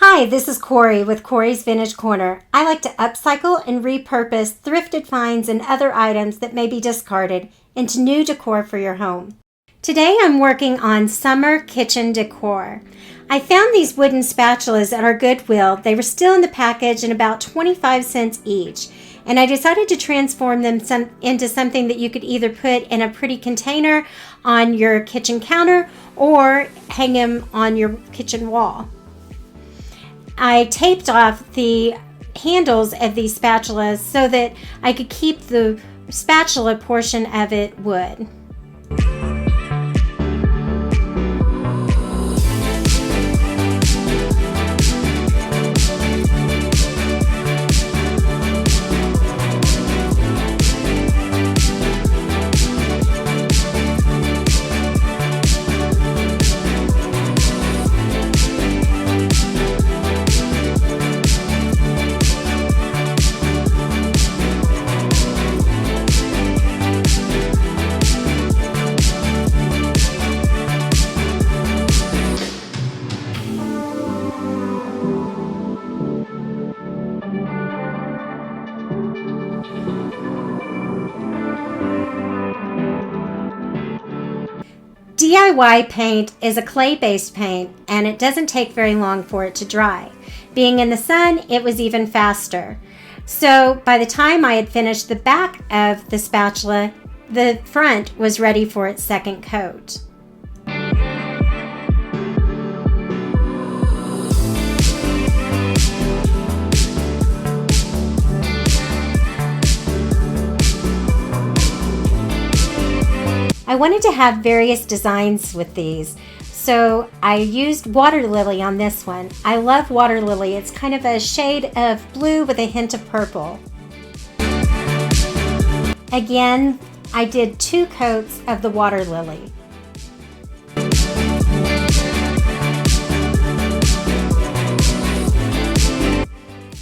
Hi, this is Corey with Corey's Vintage Corner. I like to upcycle and repurpose thrifted finds and other items that may be discarded into new decor for your home. Today I'm working on summer kitchen decor. I found these wooden spatulas at our Goodwill. They were still in the package and about 25 cents each. And I decided to transform them into something that you could either put in a pretty container on your kitchen counter or hang them on your kitchen wall. I taped off the handles of these spatulas so that I could keep the spatula portion of it wood. DIY paint is a clay-based paint and it doesn't take very long for it to dry. Being in the sun, it was even faster. So by the time I had finished the back of the spatula, the front was ready for its second coat. I wanted to have various designs with these, so I used water lily on this one. I love water lily. It's kind of a shade of blue with a hint of purple. Again, I did 2 coats of the water lily.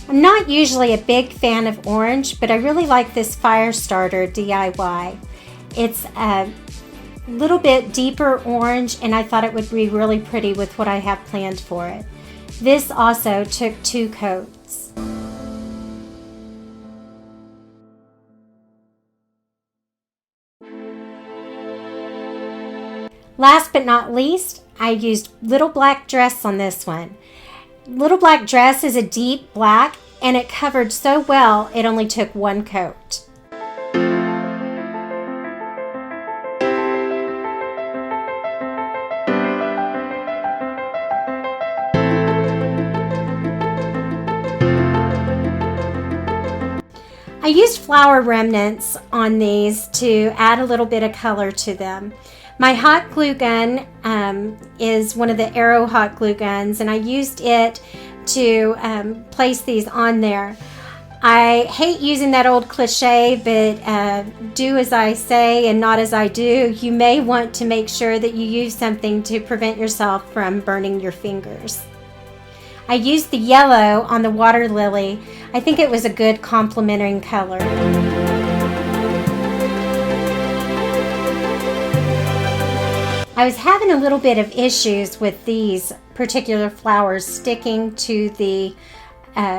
I'm not usually a big fan of orange, but I really like this fire starter DIY. It's a little bit deeper orange and I thought it would be really pretty with what I have planned for it. This also took 2 coats. Last but not least, I used Little Black Dress on this one. Little Black Dress is a deep black and it covered so well it only took 1 coat. I used flower remnants on these to add a little bit of color to them. My hot glue gun is one of the Arrow hot glue guns, and I used it to place these on there. I hate using that old cliche, but do as I say and not as I do. You may want to make sure that you use something to prevent yourself from burning your fingers. I used the yellow on the water lily. I think it was a good complementing color. I was having a little bit of issues with these particular flowers sticking to the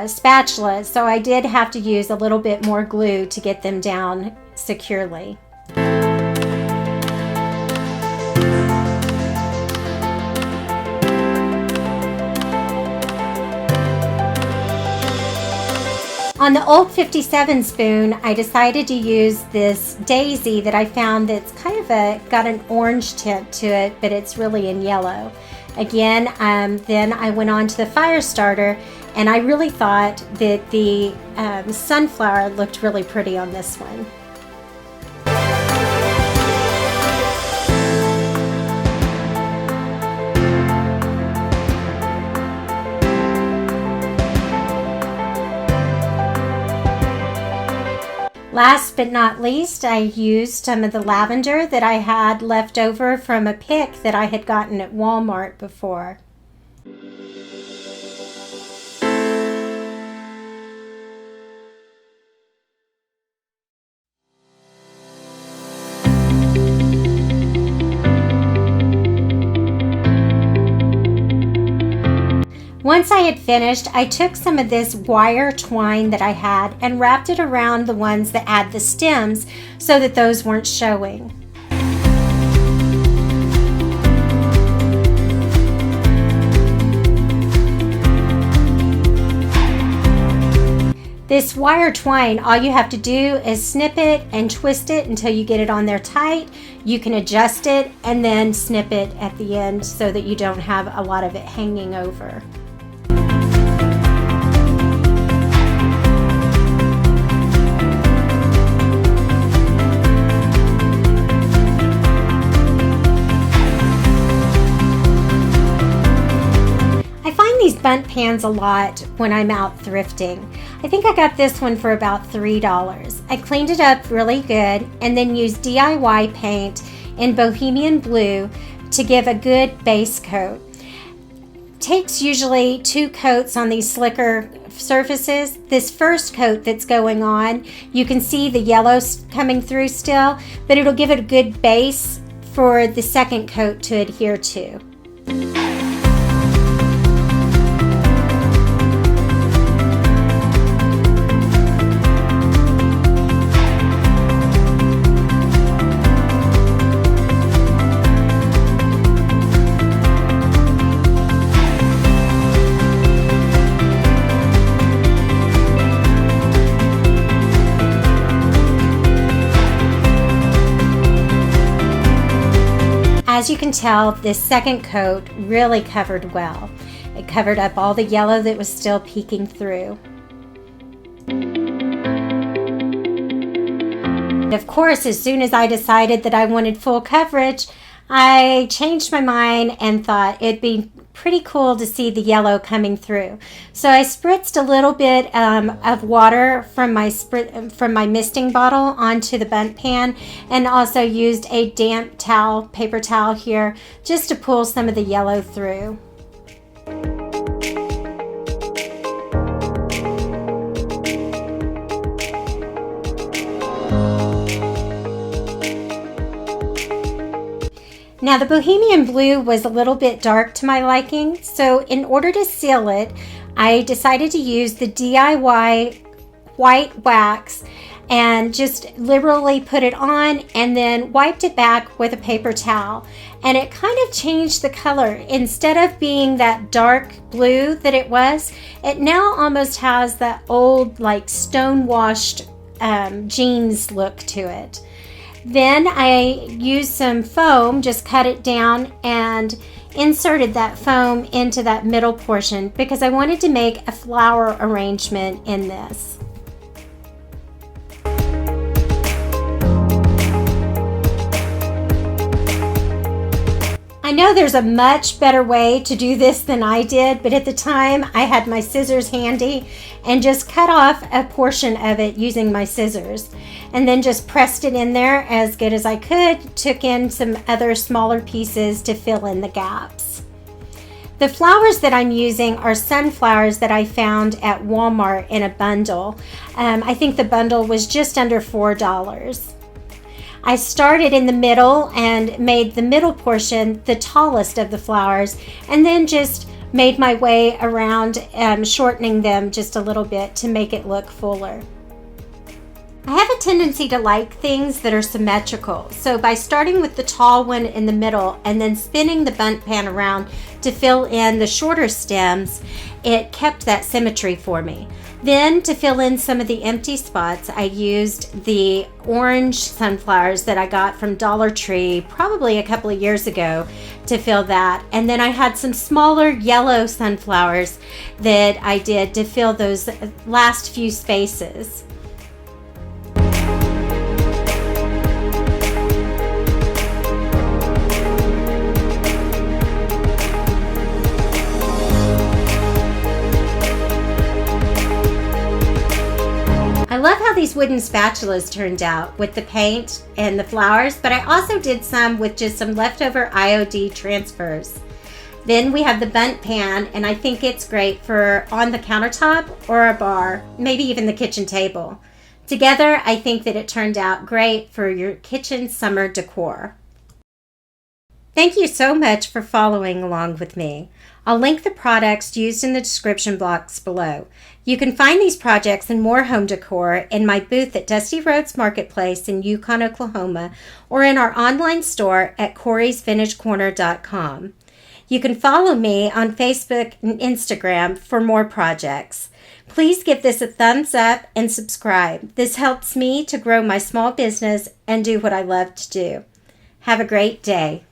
spatula, so I did have to use a little bit more glue to get them down securely. On the old 57 spoon, I decided to use this daisy that I found that's kind of got an orange tint to it, but it's really in yellow. Again, then I went on to the fire starter, and I really thought that the sunflower looked really pretty on this one. Last but not least, I used some of the lavender that I had left over from a pick that I had gotten at Walmart before. Once I had finished, I took some of this wire twine that I had and wrapped it around the ones that had the stems so that those weren't showing. This wire twine, all you have to do is snip it and twist it until you get it on there tight. You can adjust it and then snip it at the end so that you don't have a lot of it hanging over. These Bundt pans a lot when I'm out thrifting. I think I got this one for about $3. I cleaned it up really good and then used DIY paint in Bohemian Blue to give a good base coat. Takes usually 2 coats on these slicker surfaces. This first coat that's going on, you can see the yellow coming through still, but it'll give it a good base for the second coat to adhere to. As you can tell, this second coat really covered well. It covered up all the yellow that was still peeking through. Of course, as soon as I decided that I wanted full coverage, I changed my mind and thought it'd be pretty cool to see the yellow coming through. So I spritzed a little bit of water from my misting bottle onto the Bundt pan, and also used a damp towel, paper towel here, just to pull some of the yellow through. Now the Bohemian Blue was a little bit dark to my liking, so in order to seal it, I decided to use the DIY white wax and just liberally put it on and then wiped it back with a paper towel. And it kind of changed the color. Instead of being that dark blue that it was, it now almost has that old like stone-washed jeans look to it. Then I used some foam, just cut it down and inserted that foam into that middle portion because I wanted to make a flower arrangement in this. I know there's a much better way to do this than I did, but at the time I had my scissors handy and just cut off a portion of it using my scissors and then just pressed it in there as good as I could, took in some other smaller pieces to fill in the gaps. The flowers that I'm using are sunflowers that I found at Walmart in a bundle. I think the bundle was just under $4. I started in the middle and made the middle portion the tallest of the flowers, and then just made my way around, shortening them just a little bit to make it look fuller. I have a tendency to like things that are symmetrical, so by starting with the tall one in the middle and then spinning the Bundt pan around to fill in the shorter stems, it kept that symmetry for me. Then to fill in some of the empty spots, I used the orange sunflowers that I got from Dollar Tree probably a couple of years ago to fill that. And then I had some smaller yellow sunflowers that I did to fill those last few spaces. I love how these wooden spatulas turned out with the paint and the flowers, but I also did some with just some leftover IOD transfers. Then we have the Bundt pan, and I think it's great for on the countertop or a bar, maybe even the kitchen table. Together, I think that it turned out great for your kitchen summer decor. Thank you so much for following along with me. I'll link the products used in the description box below. You can find these projects and more home decor in my booth at Dusty Roads Marketplace in Yukon, Oklahoma, or in our online store at corysvintagecorner.com. You can follow me on Facebook and Instagram for more projects. Please give this a thumbs up and subscribe. This helps me to grow my small business and do what I love to do. Have a great day.